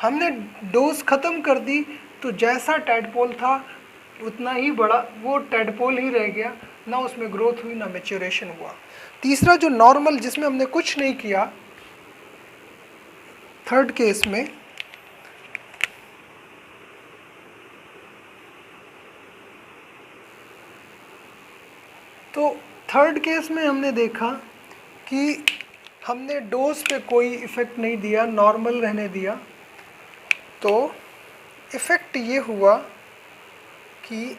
हमने डोज ख़त्म कर दी तो जैसा टैडपोल था उतना ही बड़ा वो टैडपोल ही रह गया, ना उसमें ग्रोथ हुई ना मैच्योरेशन हुआ। तीसरा जो नॉर्मल जिसमें हमने कुछ नहीं किया, थर्ड केस में तो थर्ड केस में हमने देखा कि हमने डोज पे कोई इफ़ेक्ट नहीं दिया, नॉर्मल रहने दिया। तो इफ़ेक्ट ये हुआ कि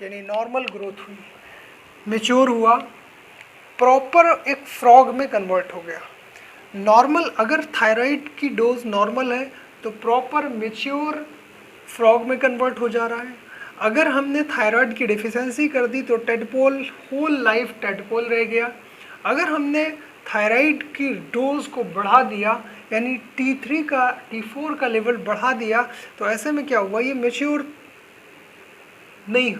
यानी नॉर्मल ग्रोथ हुई, मेच्योर हुआ, प्रॉपर एक फ्रॉग में कन्वर्ट हो गया। नॉर्मल अगर थायराइड की डोज नॉर्मल है तो प्रॉपर मेच्योर फ्रॉग में कन्वर्ट हो जा रहा है। अगर हमने थायराइड की डिफिशेंसी कर दी तो टेडपोल होल लाइफ टेडपोल रह गया। अगर हमने थायराइड की डोज को बढ़ा दिया यानी T3 का T4 का लेवल बढ़ा दिया तो ऐसे में क्या हुआ, ये मेच्योर नहीं,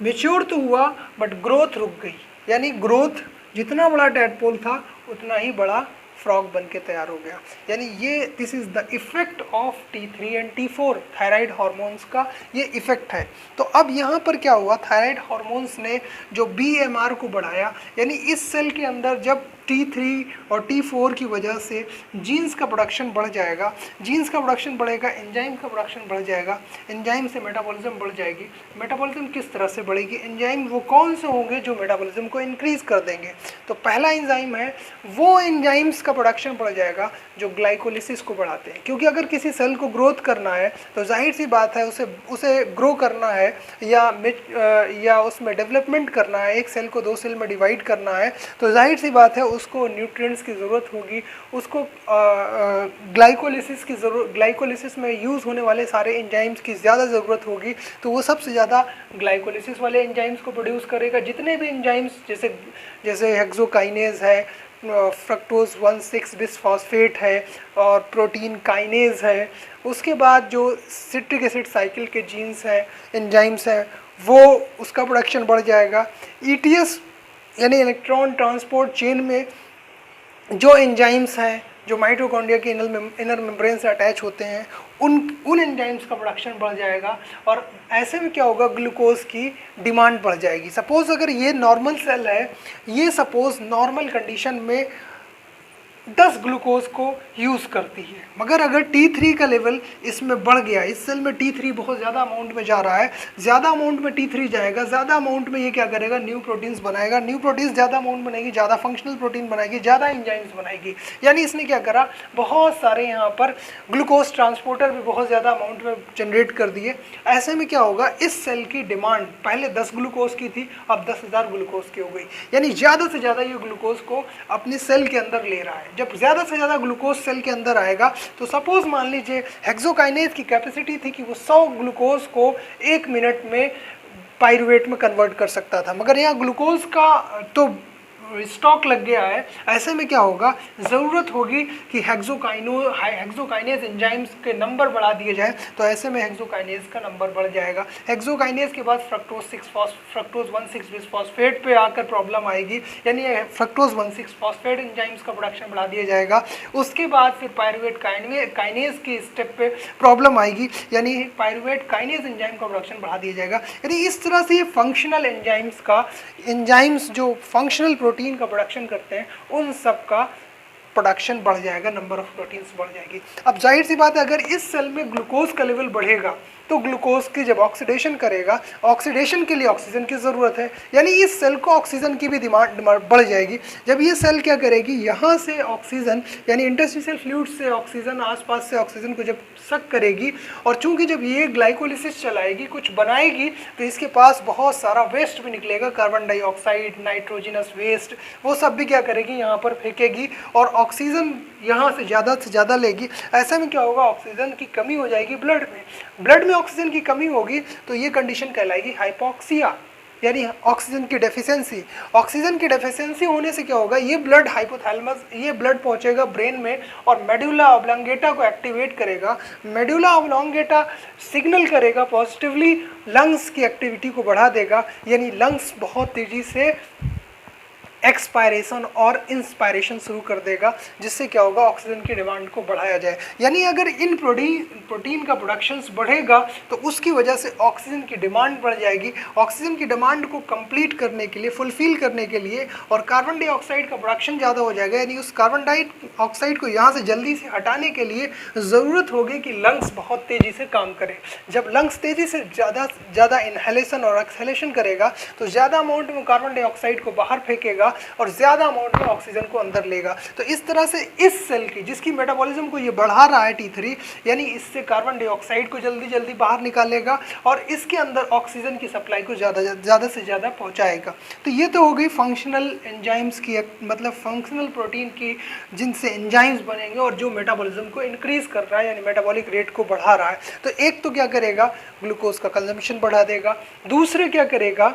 मेच्योर तो हुआ बट ग्रोथ रुक गई। यानी ग्रोथ जितना बड़ा टैडपोल था उतना ही बड़ा फ्रॉग बन के तैयार हो गया। यानी ये this is the effect of T3 and T4 thyroid hormones का ये इफेक्ट है। तो अब यहाँ पर क्या हुआ, थायराइड हार्मोन्स ने जो BMR को बढ़ाया, यानी इस सेल के अंदर जब T3 और T4 की वजह से जीन्स का प्रोडक्शन बढ़ जाएगा, जीन्स का प्रोडक्शन बढ़ेगा, एंजाइम का प्रोडक्शन बढ़ जाएगा, एंजाइम से मेटाबॉलिज्म बढ़ जाएगी। मेटाबॉलिज्म किस तरह से बढ़ेगी, एंजाइम वो कौन से होंगे जो मेटाबॉलिज्म को इंक्रीज कर देंगे। तो पहला एंजाइम है, वो एंजाइम्स का प्रोडक्शन बढ़ जाएगा जो ग्लाइकोलिसिस को बढ़ाते हैं। क्योंकि अगर किसी सेल को ग्रोथ करना है तो जाहिर सी बात है उसे ग्रो करना है या उसमें डेवलपमेंट करना है, एक सेल को दो सेल में डिवाइड करना है तो जाहिर सी बात है उसको न्यूट्रिएंट्स की ज़रूरत होगी, उसको ग्लाइकोलिसिस में यूज़ होने वाले सारे एंजाइम्स की ज़्यादा ज़रूरत होगी। तो वो सबसे ज़्यादा ग्लाइकोलिसिस वाले एंजाइम्स को प्रोड्यूस करेगा। जितने भी एंजाइम्स जैसे हेक्सोकाइनेज है, फ्रक्टोज 1,6 बिसफॉस्फेट है और प्रोटीन काइनेज है, उसके बाद जो सिट्रिक एसिड साइकिल के जीन्स हैं, एंजाइम्स हैं, वो उसका प्रोडक्शन बढ़ जाएगा। ETS यानी इलेक्ट्रॉन ट्रांसपोर्ट चेन में जो एंजाइम्स हैं जो माइटोकॉन्ड्रिया के इनर मेम्ब्रेन से अटैच होते हैं उन एंजाइम्स का प्रोडक्शन बढ़ जाएगा। और ऐसे में क्या होगा, ग्लूकोज की डिमांड बढ़ जाएगी। सपोज अगर ये नॉर्मल सेल है, ये सपोज नॉर्मल कंडीशन में 10 ग्लूकोज को यूज़ करती है, मगर अगर T3 का लेवल इसमें बढ़ गया, इस सेल में T3 बहुत ज़्यादा अमाउंट में जा रहा है, ज़्यादा अमाउंट में T3 जाएगा, ज़्यादा अमाउंट में ये क्या करेगा, न्यू प्रोटीन्स बनाएगा, न्यू प्रोटीन्स ज़्यादा अमाउंट बनाएगी, ज़्यादा फंक्शनल प्रोटीन बनाएगी, ज़्यादा एंजाइम्स बनाएगी। यानी इसने क्या करा, बहुत सारे यहाँ पर ग्लूकोज ट्रांसपोर्टर भी बहुत ज़्यादा अमाउंट में जनरेट कर दिए। ऐसे में क्या होगा, इस सेल की डिमांड पहले 10 ग्लूकोज की थी, अब 10,000 ग्लूकोज की हो गई। यानी ज़्यादा से ज़्यादा ये ग्लूकोज को अपने सेल के अंदर ले रहा है। जब ज़्यादा से ज़्यादा ग्लूकोज सेल के अंदर आएगा तो सपोज मान लीजिए हेक्सोकाइनेज की कैपेसिटी थी कि वो 100 ग्लूकोज को 1 मिनट में पाइरूवेट में कन्वर्ट कर सकता था, मगर यहाँ ग्लूकोज का तो स्टॉक लग गया है। ऐसे में क्या होगा, ज़रूरत होगी कि हेक्सोकाइनेज एंजाइम्स के नंबर बढ़ा दिए जाए। तो ऐसे में हेक्सोकाइनेज का नंबर बढ़ जाएगा। हेक्सोकाइनेज के बाद फ्रक्टोज 1,6 बिसफॉस्फेट पे आकर प्रॉब्लम आएगी, यानी फ्रक्टोज 1,6 फॉस्फेट एंजाइम्स का प्रोडक्शन बढ़ा दिया जाएगा। उसके बाद फिर पायरुवेट काइनेज की स्टेप पे प्रॉब्लम आएगी, यानी पायरुवेट काइनेज एंजाइम का प्रोडक्शन बढ़ा दिया जाएगा। यानी इस तरह से ये फंक्शनल एंजाइम्स जो फंक्शनल प्रोटीन का प्रोडक्शन करते हैं उन सब का प्रोडक्शन बढ़ जाएगा, नंबर ऑफ प्रोटीन्स बढ़ जाएगी। अब जाहिर सी बात है, अगर इस सेल में ग्लूकोज का लेवल बढ़ेगा तो ग्लूकोज की जब ऑक्सीडेशन करेगा, ऑक्सीडेशन के लिए ऑक्सीजन की ज़रूरत है, यानी इस सेल को ऑक्सीजन की भी डिमांड बढ़ जाएगी। जब ये सेल क्या करेगी, यहाँ से ऑक्सीजन यानी इंटरस्टिशियल फ्लूइड से ऑक्सीजन, आसपास से ऑक्सीजन को जब सक करेगी, और चूंकि जब ये ग्लाइकोलिसिस चलाएगी, कुछ बनाएगी, तो इसके पास बहुत सारा वेस्ट भी निकलेगा, कार्बन डाइऑक्साइड, नाइट्रोजनस वेस्ट, वो सब भी क्या करेगी, यहाँ पर फेंकेगी और ऑक्सीजन यहाँ से ज़्यादा लेगी। ऐसे में क्या होगा, ऑक्सीजन की कमी हो जाएगी ब्लड में। ऑक्सीजन की कमी होगी तो ये कंडीशन कहलाएगी हाइपोक्सिया। यानी ऑक्सीजन की डेफिशिएंसी। ऑक्सीजन की डेफिशिएंसी होने से क्या होगा, ये ब्लड हाइपोथैलेमस, ये ब्लड पहुंचेगा ब्रेन में और मेडुला ऑब्लोंगेटा को एक्टिवेट करेगा। मेडुला ऑब्लोंगेटा सिग्नल करेगा पॉजिटिवली, लंग्स की एक्टिविटी को बढ़ा देगा, यानी लंग्स बहुत तेजी से एक्सपायरेशन और इंस्पायरेशन शुरू कर देगा, जिससे क्या होगा, ऑक्सीजन की डिमांड को बढ़ाया जाए। यानी अगर इन प्रोटीन का प्रोडक्शंस बढ़ेगा तो उसकी वजह से ऑक्सीजन की डिमांड बढ़ जाएगी। ऑक्सीजन की डिमांड को कंप्लीट करने के लिए, फुलफिल करने के लिए, और कार्बन डाइऑक्साइड का प्रोडक्शन ज़्यादा हो जाएगा, यानी उस कार्बन डाइऑक्साइड को यहाँ से जल्दी से हटाने के लिए ज़रूरत होगी कि लंग्स बहुत तेज़ी से काम करें। जब लंग्स तेज़ी से ज़्यादा इनहेलेशन और एक्सहेलेशन करेगा तो ज़्यादा अमाउंट में कार्बन डाइऑक्साइड को बाहर फेंकेगा और ज़्यादा अमाउंट में ऑक्सीजन को अंदर लेगा। तो इस तरह से इस सेल की, जिसकी मेटाबॉलिज्म को ये बढ़ा रहा है T3, यानी इससे कार्बन डाइऑक्साइड को जल्दी जल्दी बाहर निकालेगा और इसके अंदर ऑक्सीजन की सप्लाई को ज़्यादा से ज़्यादा पहुंचाएगा। तो ये तो हो गई फंक्शनल एंजाइम्स की, मतलब फंक्शनल प्रोटीन की, जिनसे एंजाइम्स बनेंगे और जो मेटाबॉलिज्म को इंक्रीज कर रहा है, यानी मेटाबॉलिक रेट को बढ़ा रहा है। तो एक तो क्या करेगा, ग्लूकोज का कंजम्पशन बढ़ा देगा। दूसरे क्या करेगा,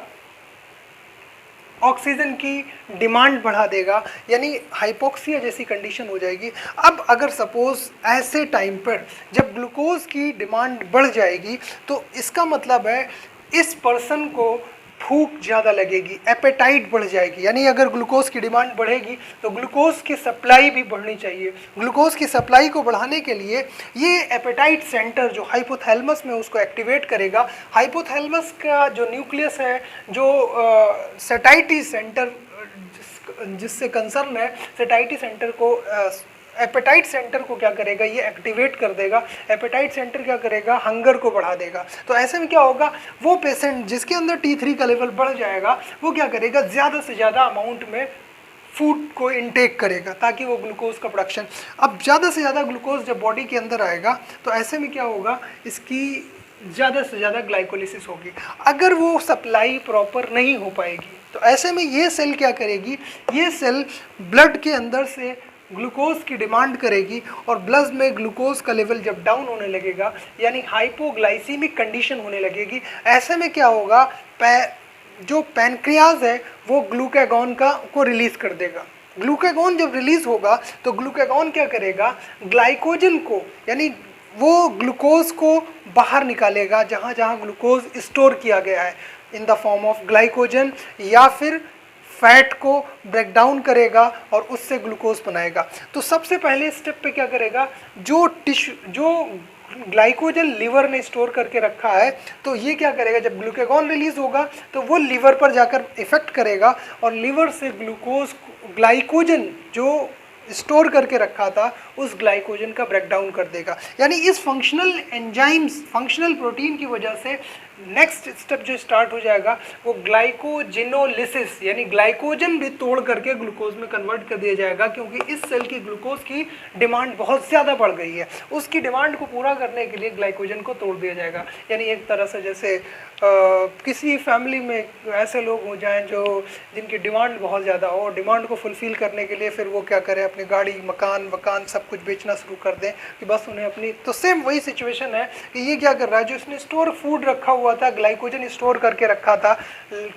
ऑक्सीजन की डिमांड बढ़ा देगा, यानी हाइपोक्सिया जैसी कंडीशन हो जाएगी। अब अगर सपोज ऐसे टाइम पर जब ग्लूकोज की डिमांड बढ़ जाएगी तो इसका मतलब है इस पर्सन को भूख ज़्यादा लगेगी, एपेटाइट बढ़ जाएगी। यानी अगर ग्लूकोज की डिमांड बढ़ेगी तो ग्लूकोज की सप्लाई भी बढ़नी चाहिए। ग्लूकोज की सप्लाई को बढ़ाने के लिए ये एपेटाइट सेंटर जो हाइपोथैलेमस में, उसको एक्टिवेट करेगा। हाइपोथैलेमस का जो न्यूक्लियस है, जो सेटाइटी सेंटर जिससे कंसर्न है, सेटाइटी सेंटर को, एपेटाइट सेंटर को क्या करेगा, ये एक्टिवेट कर देगा। एपेटाइट सेंटर क्या करेगा, हंगर को बढ़ा देगा। तो ऐसे में क्या होगा, वो पेशेंट जिसके अंदर T3 का लेवल बढ़ जाएगा वो क्या करेगा, ज़्यादा से ज़्यादा अमाउंट में फूड को इनटेक करेगा ताकि वो ग्लूकोज का प्रोडक्शन, अब ज़्यादा से ज़्यादा ग्लूकोज जब बॉडी के अंदर आएगा तो ऐसे में क्या होगा, इसकी ज़्यादा से ज़्यादा ग्लाइकोलिसिस होगी। अगर वो सप्लाई प्रॉपर नहीं हो पाएगी तो ऐसे में ये सेल क्या करेगी, ये सेल ब्लड के अंदर से ग्लूकोज की डिमांड करेगी और ब्लड में ग्लूकोज का लेवल जब डाउन होने लगेगा, यानी हाइपोग्लाइसीमिक कंडीशन होने लगेगी। ऐसे में क्या होगा, जो पैनक्रियाज है वो ग्लूकागॉन को रिलीज़ कर देगा। ग्लूकागॉन जब रिलीज़ होगा तो ग्लूकागॉन क्या करेगा, ग्लाइकोजन को, यानी वो ग्लूकोज को बाहर निकालेगा जहाँ जहाँ ग्लूकोज स्टोर किया गया है in the form of glycogen, या फिर फैट को ब्रेक डाउन करेगा और उससे ग्लूकोज बनाएगा। तो सबसे पहले स्टेप पे क्या करेगा, जो ग्लाइकोजन लिवर ने स्टोर करके रखा है, तो ये क्या करेगा, जब ग्लूकागॉन रिलीज होगा तो वो लिवर पर जाकर इफेक्ट करेगा और लिवर से ग्लाइकोजन जो स्टोर करके रखा था उस ग्लाइकोजन का ब्रेकडाउन कर देगा। यानी इस फंक्शनल एंजाइम्स, फंक्शनल प्रोटीन की वजह से नेक्स्ट स्टेप जो स्टार्ट हो जाएगा वो ग्लाइकोजिनोलिसिस, यानी ग्लाइकोजन भी तोड़ करके ग्लूकोज में कन्वर्ट कर दिया जाएगा, क्योंकि इस सेल की ग्लूकोज की डिमांड बहुत ज़्यादा बढ़ गई है। उसकी डिमांड को पूरा करने के लिए ग्लाइकोजन को तोड़ दिया जाएगा। यानी एक तरह से जैसे किसी फैमिली में ऐसे लोग हो जाएं जिनकी डिमांड बहुत ज़्यादा हो, डिमांड को फुलफ़िल करने के लिए फिर वो क्या करें, अपनी गाड़ी, मकान सब कुछ बेचना शुरू कर दें कि बस उन्हें अपनी, तो सेम वही सिचुएशन है कि ये क्या कर रहा है, जो इसने स्टोर फूड रखा हुआ था, ग्लाइकोजन स्टोर करके रखा था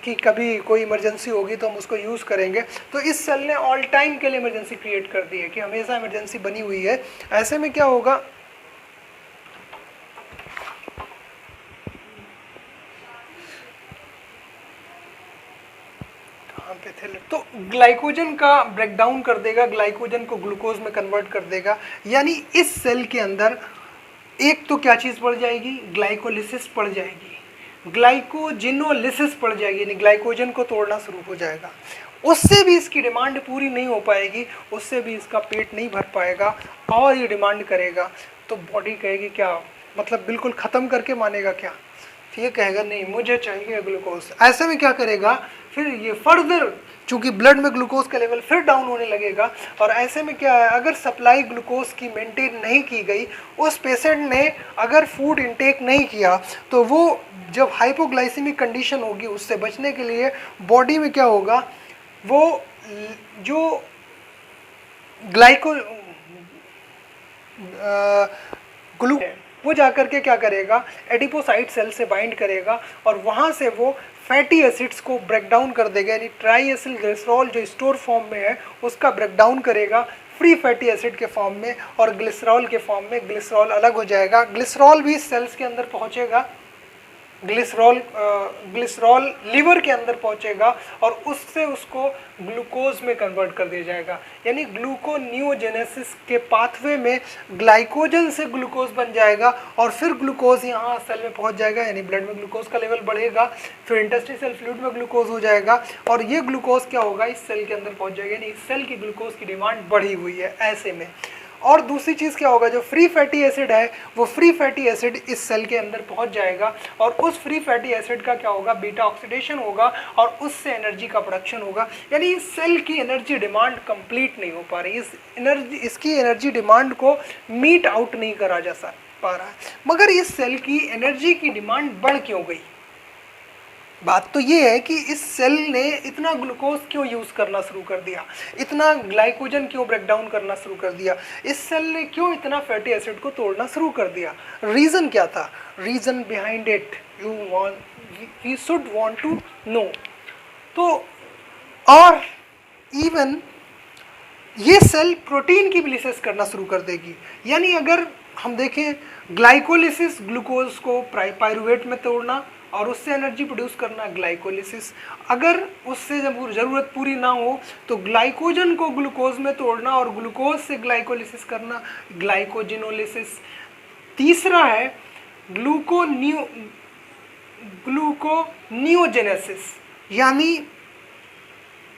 कि कभी कोई इमरजेंसी होगी तो हम उसको यूज़ करेंगे, तो इस सेल ने ऑल टाइम के लिए इमरजेंसी क्रिएट कर दी है कि हमेशा इमरजेंसी बनी हुई है। ऐसे में क्या होगा, तो ग्लाइकोजन का ब्रेकडाउन कर देगा, ग्लाइकोजन को ग्लूकोज में कन्वर्ट कर देगा। यानी इस सेल के अंदर एक तो क्या चीज़ बढ़ जाएगी, ग्लाइकोलिसिस बढ़ जाएगी, ग्लाइकोजिनोलिसिस बढ़ जाएगी, यानी ग्लाइकोजन को तोड़ना शुरू हो जाएगा। उससे भी इसकी डिमांड पूरी नहीं हो पाएगी, उससे भी इसका पेट नहीं भर पाएगा और ये डिमांड करेगा तो बॉडी कहेगी क्या, मतलब बिल्कुल ख़त्म करके मानेगा क्या, ये कहेगा नहीं मुझे चाहिए ग्लूकोज। ऐसे में क्या करेगा, फिर ये फर्दर चूंकि ब्लड में ग्लूकोज का लेवल फिर डाउन होने लगेगा, और ऐसे में क्या है, अगर सप्लाई ग्लूकोज की मेंटेन नहीं की गई, उस पेशेंट ने अगर फूड इंटेक नहीं किया, तो वो जब हाइपोग्लाइसीमिक कंडीशन होगी उससे बचने के लिए बॉडी में क्या होगा, वो जो वो जाकर के क्या करेगा, एडिपोसाइट सेल से बाइंड करेगा और वहाँ से वो फैटी एसिड्स को ब्रेक डाउन कर देगा, यानी ट्राई एसिल ग्लिसरॉल जो स्टोर फॉर्म में है उसका ब्रेक डाउन करेगा फ्री फैटी एसिड के फॉर्म में, और ग्लिसरॉल के फॉर्म में ग्लिसरॉल अलग हो जाएगा। ग्लिसरॉल भी सेल्स के अंदर पहुंचेगा, ग्लिसरॉल लीवर के अंदर पहुंचेगा और उससे उसको ग्लूकोज में कन्वर्ट कर दिया जाएगा, यानी ग्लूकोनियोजेनेसिस के पाथवे में ग्लाइकोजन से ग्लूकोज बन जाएगा और फिर ग्लूकोज यहाँ सेल में पहुंच जाएगा, यानी ब्लड में ग्लूकोज का लेवल बढ़ेगा, फिर इंटस्टिशियल फ्लूइड में ग्लूकोज हो जाएगा और ये ग्लूकोज क्या होगा, इस सेल के अंदर पहुंच जाएगा, यानी इस सेल की ग्लूकोज की डिमांड बढ़ी हुई है ऐसे में। और दूसरी चीज़ क्या होगा, जो फ्री फैटी एसिड है वो फ्री फैटी एसिड इस सेल के अंदर पहुंच जाएगा और उस फ्री फैटी एसिड का क्या होगा, बीटा ऑक्सीडेशन होगा और उससे एनर्जी का प्रोडक्शन होगा, यानी इस सेल की एनर्जी डिमांड कंप्लीट नहीं हो पा रही, इसकी एनर्जी डिमांड को मीट आउट नहीं करा जा पा रहा है। मगर इस सेल की एनर्जी की डिमांड बढ़ क्यों गई? बात तो ये है कि इस सेल ने इतना ग्लूकोज क्यों यूज़ करना शुरू कर दिया, इतना ग्लाइकोजन क्यों ब्रेक डाउन करना शुरू कर दिया, इस सेल ने क्यों इतना फैटी एसिड को तोड़ना शुरू कर दिया? रीज़न क्या था? Reason behind it we should want to know. तो और इवन ये सेल प्रोटीन की लिसिस करना शुरू कर देगी, यानी अगर हम देखें ग्लाइकोलिसिस, ग्लूकोज को पायरुवेट में तोड़ना और उससे एनर्जी प्रोड्यूस करना ग्लाइकोलिसिस, अगर उससे जब ज़रूरत पूरी ना हो तो ग्लाइकोजन को ग्लूकोज में तोड़ना और ग्लूकोज से ग्लाइकोलिसिस करना ग्लाइकोजिनोलिसिस। तीसरा है ग्लूकोनियोजेनेसिस, यानी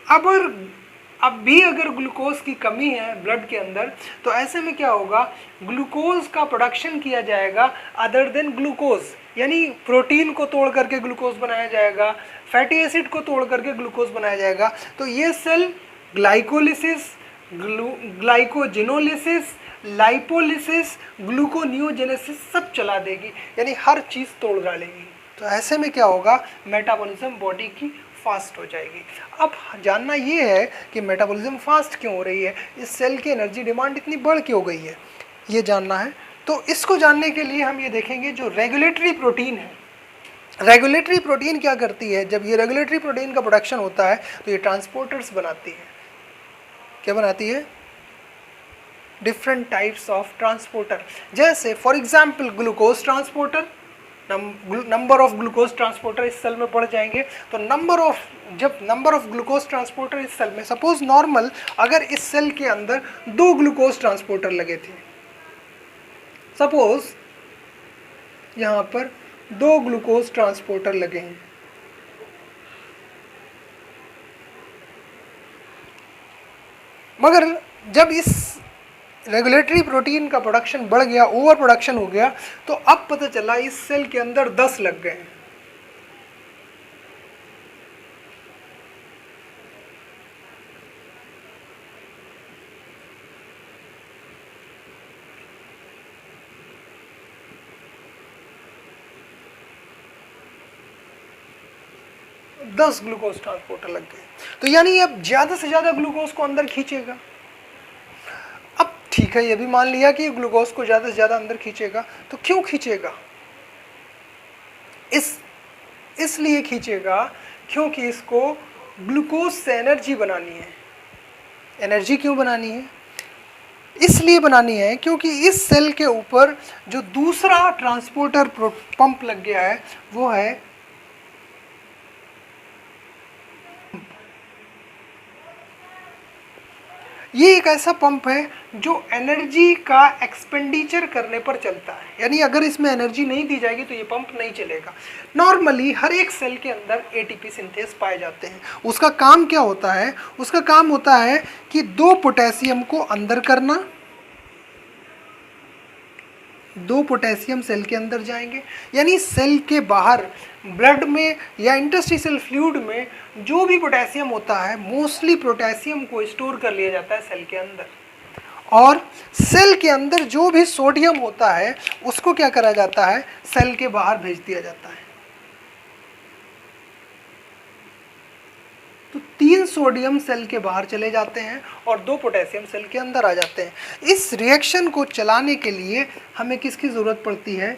अब भी अगर ग्लूकोज की कमी है ब्लड के अंदर तो ऐसे में क्या होगा, ग्लूकोज का प्रोडक्शन किया जाएगा अदर देन ग्लूकोज, यानी प्रोटीन को तोड़ करके ग्लूकोज बनाया जाएगा, फैटी एसिड को तोड़ करके ग्लूकोज बनाया जाएगा। तो ये cell glycolysis, glycogenolysis, lipolysis, gluconeogenesis सब चला देगी, यानी हर चीज़ तोड़ डालेगी। तो ऐसे में क्या होगा, मेटाबॉलिज्म बॉडी की फास्ट हो जाएगी। अब जानना ये है कि मेटाबॉलिज्म फास्ट क्यों हो रही है, इस सेल की एनर्जी डिमांड इतनी बढ़ क्यों गई है, ये जानना है। तो इसको जानने के लिए हम ये देखेंगे जो रेगुलेटरी प्रोटीन है। रेगुलेटरी प्रोटीन क्या करती है, जब ये रेगुलेटरी प्रोटीन का प्रोडक्शन होता है तो ये ट्रांसपोर्टर्स बनाती है। क्या बनाती है? डिफरेंट टाइप्स ऑफ ट्रांसपोर्टर, जैसे for example glucose transporter, number of glucose transporter इस सेल में बढ़ जाएंगे। तो जब नंबर ऑफ ग्लूकोज ट्रांसपोर्टर इस सेल में, सपोज नॉर्मल अगर इस सेल के अंदर 2 ग्लूकोज ट्रांसपोर्टर लगे थे, सपोज यहाँ पर 2 ग्लूकोज ट्रांसपोर्टर लगे हैं, मगर जब इस रेगुलेटरी प्रोटीन का प्रोडक्शन बढ़ गया, ओवर प्रोडक्शन हो गया, तो अब पता चला इस सेल के अंदर 10 लग गए। दस ग्लूकोज ट्रांसपोर्टर लग गए, तो यानी अब ज़्यादा से ज़्यादा ग्लूकोज को अंदर खींचेगा। अब ठीक है, ये भी मान लिया कि ग्लूकोज को ज़्यादा से ज़्यादा अंदर खींचेगा, तो क्यों खींचेगा? इसलिए खींचेगा क्योंकि इसको ग्लूकोज से एनर्जी बनानी है। एनर्जी क्यों बनानी है? इसलिए बनानी है क्योंकि इस सेल के ऊपर जो दूसरा ट्रांसपोर्टर पंप लग गया है वो है ये एक ऐसा पंप है जो एनर्जी का एक्सपेंडिचर करने पर चलता है, यानी अगर इसमें एनर्जी नहीं दी जाएगी तो ये पंप नहीं चलेगा। नॉर्मली हर एक सेल के अंदर एटीपी सिंथेस पाए जाते हैं। उसका काम क्या होता है? उसका काम होता है कि 2 पोटेशियम को अंदर करना, 2 पोटेशियम सेल के अंदर जाएंगे, यानी सेल के बाहर ब्लड में या इंटरस्टिशियल फ्लूइड में जो भी पोटेशियम होता है, मोस्टली पोटेशियम को स्टोर कर लिया जाता है सेल के अंदर, और सेल के अंदर जो भी सोडियम होता है उसको क्या करा जाता है, सेल के बाहर भेज दिया जाता है। तो 3 सोडियम सेल के बाहर चले जाते हैं और 2 पोटेशियम सेल के अंदर आ जाते हैं। इस रिएक्शन को चलाने के लिए हमें किसकी ज़रूरत पड़ती है?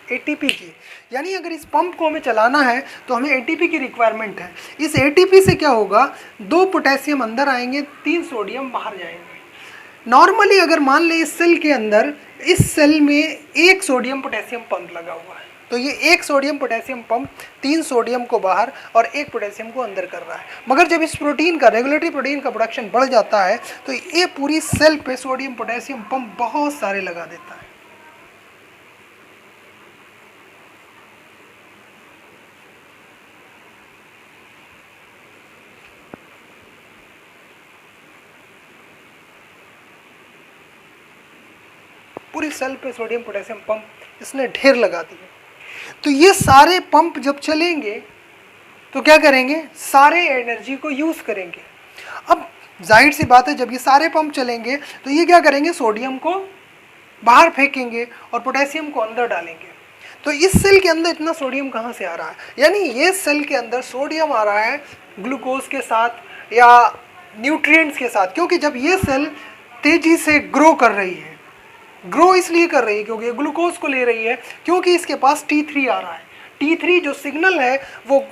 एटीपी की। यानी अगर इस पंप को हमें चलाना है तो हमें एटीपी की रिक्वायरमेंट है। इस एटीपी से क्या होगा, 2 पोटेशियम अंदर आएंगे, 3 सोडियम बाहर जाएंगे। नॉर्मली अगर मान लें इस सेल के अंदर, इस सेल में 1 सोडियम पोटेशियम पंप लगा हुआ है, तो ये 1 सोडियम पोटेशियम पंप 3 सोडियम को बाहर और 1 पोटेशियम को अंदर कर रहा है। मगर जब इस प्रोटीन का, रेगुलेटरी प्रोटीन का प्रोडक्शन बढ़ जाता है तो ये पूरी सेल पे सोडियम पोटेशियम पंप बहुत सारे लगा देता है। पूरी सेल पे सोडियम पोटेशियम पंप इसने ढेर लगा दिए। तो ये सारे पंप जब चलेंगे तो क्या करेंगे, सारे एनर्जी को यूज़ करेंगे। अब जाहिर सी बात है, जब ये सारे पंप चलेंगे तो ये क्या करेंगे, सोडियम को बाहर फेंकेंगे और पोटेशियम को अंदर डालेंगे। तो इस सेल के अंदर इतना सोडियम कहाँ से आ रहा है? यानी ये सेल के अंदर सोडियम आ रहा है ग्लूकोज के साथ या न्यूट्रिएंट्स के साथ, क्योंकि जब ये सेल तेज़ी से ग्रो कर रही है, ग्रो इसलिए कर रही है क्योंकि ये ग्लूकोज को ले रही है, क्योंकि इसके पास T3 आ रहा है। T3 जो सिग्नल है वो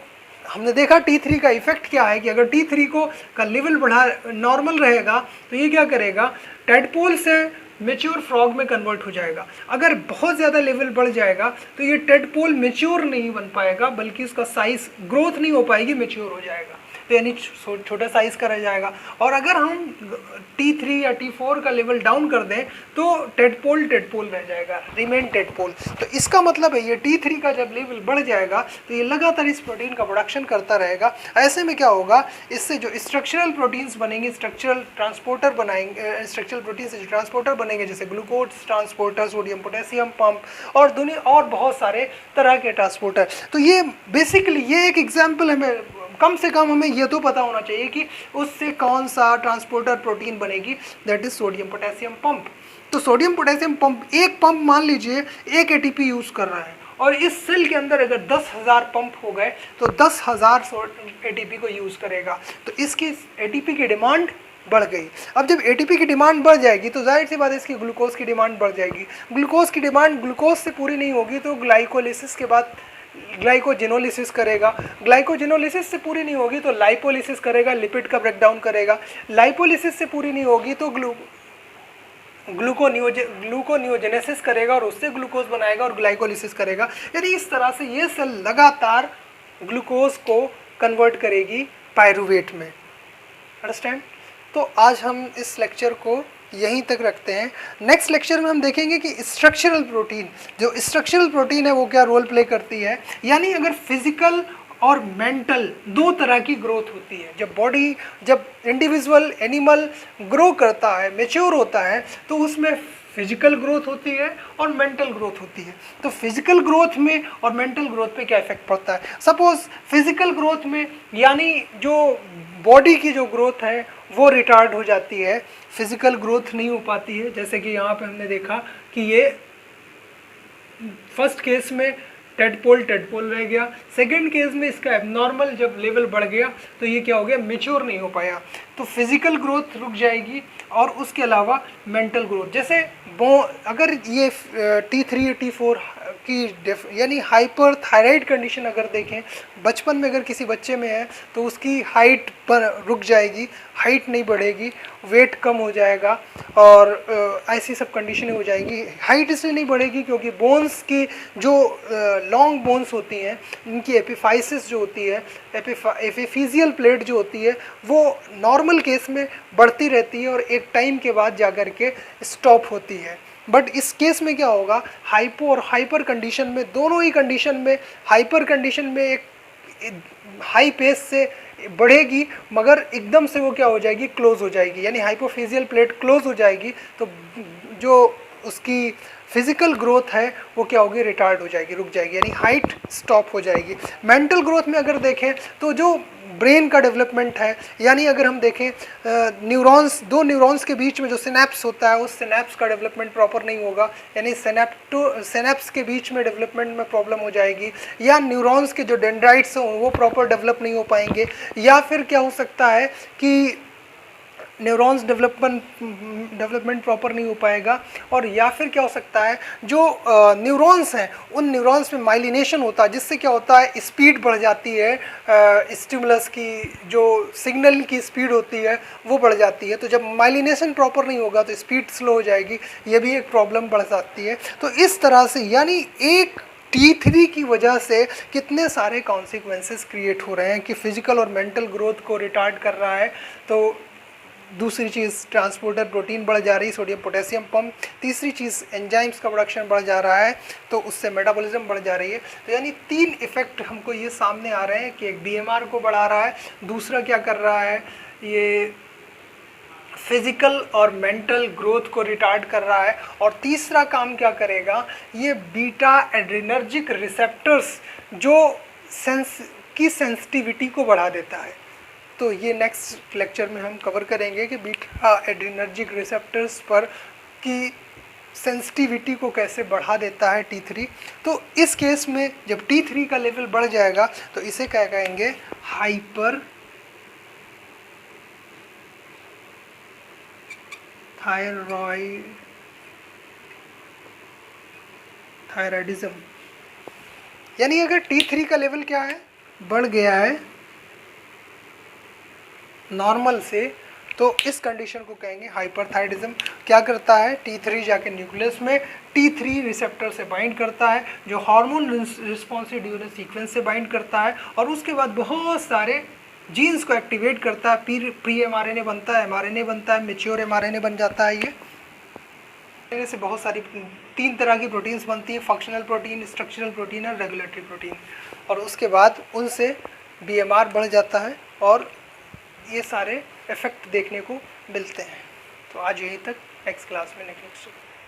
हमने देखा T3 का इफेक्ट क्या है कि अगर T3 को का लेवल बढ़ा, नॉर्मल रहेगा तो ये क्या करेगा, टेडपोल से मेच्योर फ्रॉग में कन्वर्ट हो जाएगा। अगर बहुत ज़्यादा लेवल बढ़ जाएगा तो ये टेडपोल मेच्योर नहीं बन पाएगा, बल्कि इसका साइज ग्रोथ नहीं हो पाएगी, मेच्योर हो जाएगा, तो यानी छोटा साइज का रह जाएगा। और अगर हम T3 या T4 का लेवल डाउन कर दें तो टेडपोल रह जाएगा, रिमेन टेडपोल। तो इसका मतलब है ये T3 का जब लेवल बढ़ जाएगा तो ये लगातार इस प्रोटीन का प्रोडक्शन करता रहेगा। ऐसे में क्या होगा, इससे जो स्ट्रक्चरल प्रोटीन्स बनेंगे, स्ट्रक्चरल ट्रांसपोर्टर बनाएंगे, स्ट्रक्चरल प्रोटीन से जो ट्रांसपोर्टर बनेंगे जैसे glucose transporter, sodium potassium pump और दुनिया और बहुत सारे तरह के ट्रांसपोर्टर। तो ये बेसिकली ये एक एग्जाम्पल हमें, कम से कम हमें ये तो पता होना चाहिए कि उससे कौन सा ट्रांसपोर्टर प्रोटीन बनेगी, that is sodium potassium pump. तो सोडियम पोटेशियम पंप, एक पंप मान लीजिए 1 एटीपी यूज़ कर रहा है, और इस सेल के अंदर अगर 10,000 पंप हो गए तो 10,000 एटीपी को यूज़ करेगा। तो इसकी एटीपी की डिमांड बढ़ गई। अब जब एटीपी की डिमांड बढ़ जाएगी तो जाहिर सी बात है इसकी ग्लूकोज की डिमांड बढ़ जाएगी। ग्लूकोज की डिमांड ग्लूकोज से पूरी नहीं होगी तो ग्लाइकोलिसिस के बाद ग्लाइकोजेनोलिसिस करेगा। ग्लाइकोजेनोलिसिस से पूरी नहीं होगी तो लाइपोलिसिस करेगा, लिपिड का ब्रेकडाउन करेगा। लाइपोलिसिस से पूरी नहीं होगी तो ग्लूकोनियोजेनेसिस करेगा और उससे ग्लूकोज बनाएगा और ग्लाइकोलिसिस करेगा। यानी इस तरह से ये सेल लगातार ग्लूकोज को कन्वर्ट करेगी पायरूवेट में। अंडरस्टैंड? तो आज हम इस लेक्चर को यहीं तक रखते हैं। नेक्स्ट लेक्चर में हम देखेंगे कि स्ट्रक्चरल प्रोटीन, जो स्ट्रक्चरल प्रोटीन है वो क्या रोल प्ले करती है। यानी अगर फिजिकल और मेंटल 2 तरह की ग्रोथ होती है। जब इंडिविजुअल एनिमल ग्रो करता है, मेच्योर होता है, तो उसमें फिजिकल ग्रोथ होती है और मेंटल ग्रोथ होती है। तो फिजिकल ग्रोथ में और मेंटल ग्रोथ पे क्या इफेक्ट पड़ता है? सपोज फिजिकल ग्रोथ में यानी जो बॉडी की जो ग्रोथ है वो रिटार्ड हो जाती है, फिजिकल ग्रोथ नहीं हो पाती है। जैसे कि यहाँ पे हमने देखा कि ये फर्स्ट केस में टेडपोल रह गया, सेकंड केस में इसका एबनॉर्मल जब लेवल बढ़ गया तो ये क्या हो गया, मेच्योर नहीं हो पाया। तो फिजिकल ग्रोथ रुक जाएगी और उसके अलावा मेंटल ग्रोथ, जैसे अगर ये T3 T4 की यानी हाइपर थायराइड कंडीशन अगर देखें, बचपन में अगर किसी बच्चे में है तो उसकी हाइट पर रुक जाएगी, हाइट नहीं बढ़ेगी, वेट कम हो जाएगा और ऐसी सब कंडीशनें हो जाएंगी। हाइट इसलिए नहीं बढ़ेगी क्योंकि बोन्स की जो लॉन्ग बोन्स होती हैं, इनकी एपिफाइसिस जो होती है, एपिफिजियल प्लेट जो होती है, वो नॉर्मल केस में बढ़ती रहती है और एक टाइम के बाद जाकर के स्टॉप होती है। बट इस केस में क्या होगा, हाइपो और हाइपर कंडीशन में, दोनों ही कंडीशन में, हाइपर कंडीशन में एक हाई पेस से बढ़ेगी मगर एकदम से वो क्या हो जाएगी, क्लोज हो जाएगी, यानी हाइपोफिजियल प्लेट क्लोज हो जाएगी। तो जो उसकी फिजिकल ग्रोथ है वो क्या होगी, रिटार्ड हो जाएगी, रुक जाएगी, यानी हाइट स्टॉप हो जाएगी। मेंटल ग्रोथ में अगर देखें तो जो ब्रेन का डेवलपमेंट है, यानी अगर हम देखें न्यूरॉन्स, दो न्यूरॉन्स के बीच में जो सिनेप्स होता है उस सिनेप्स का डेवलपमेंट प्रॉपर नहीं होगा, यानी सिनेप्स के बीच में डेवलपमेंट में प्रॉब्लम हो जाएगी, या न्यूरॉन्स के जो डेंड्राइट्स हों वो प्रॉपर डेवलप नहीं हो पाएंगे, या फिर क्या हो सकता है कि न्यूरॉन्स डेवलपमेंट प्रॉपर नहीं हो पाएगा, और या फिर क्या हो सकता है जो न्यूरॉन्स हैं उन न्यूरॉन्स में माइलिनेशन होता है, जिससे क्या होता है स्पीड बढ़ जाती है, स्टिमुलस की जो सिग्नल की स्पीड होती है वो बढ़ जाती है। तो जब माइलिनेशन प्रॉपर नहीं होगा तो स्पीड स्लो हो जाएगी, ये भी एक प्रॉब्लम बढ़ सकती है। तो इस तरह से यानी एक T3 की वजह से कितने सारे कॉन्सिक्वेंसेस क्रिएट हो रहे हैं कि फिजिकल और मेंटल ग्रोथ को रिटार्ड कर रहा है। तो दूसरी चीज़ ट्रांसपोर्टर प्रोटीन बढ़ जा रही है, सोडियम पोटेशियम पंप। तीसरी चीज़ एंजाइम्स का प्रोडक्शन बढ़ जा रहा है, तो उससे मेटाबॉलिज्म बढ़ जा रही है। तो यानी 3 इफेक्ट हमको ये सामने आ रहे हैं कि एक BMR को बढ़ा रहा है, दूसरा क्या कर रहा है ये फिजिकल और मेंटल ग्रोथ को रिटार्ड कर रहा है, और तीसरा काम क्या करेगा ये बीटा एड्रिनर्जिक रिसेप्टर्स जो सेंसिटिविटी को बढ़ा देता है। तो ये नेक्स्ट लेक्चर में हम कवर करेंगे कि बीटा एड्रिनर्जिक रिसेप्टर्स पर की सेंसिटिविटी को कैसे बढ़ा देता है T3। तो इस केस में जब T3 का लेवल बढ़ जाएगा तो इसे क्या कहेंगे, हाइपर थायराइडिज्म। यानी अगर T3 का लेवल क्या है, बढ़ गया है नॉर्मल से, तो इस कंडीशन को कहेंगे हाइपरथायराइडिज्म। क्या करता है, T3 जाके न्यूक्लियस में T3 रिसेप्टर से बाइंड करता है, जो हार्मोन रिस्पॉन्सिव ड्यूरेंस सीक्वेंस से बाइंड करता है, और उसके बाद बहुत सारे जीन्स को एक्टिवेट करता है, प्री mRNA बनता है, mRNA बनता है, मेच्योर mRNA बन जाता है। ये से बहुत सारी 3 तरह की प्रोटीन्स बनती हैं, फंक्शनल प्रोटीन, स्ट्रक्चरल प्रोटीन और रेगुलेटरी प्रोटीन, और उसके बाद उनसे BMR बढ़ जाता है और ये सारे इफेक्ट देखने को मिलते हैं। तो आज यहीं तक, नेक्स्ट क्लास में नेक्स्ट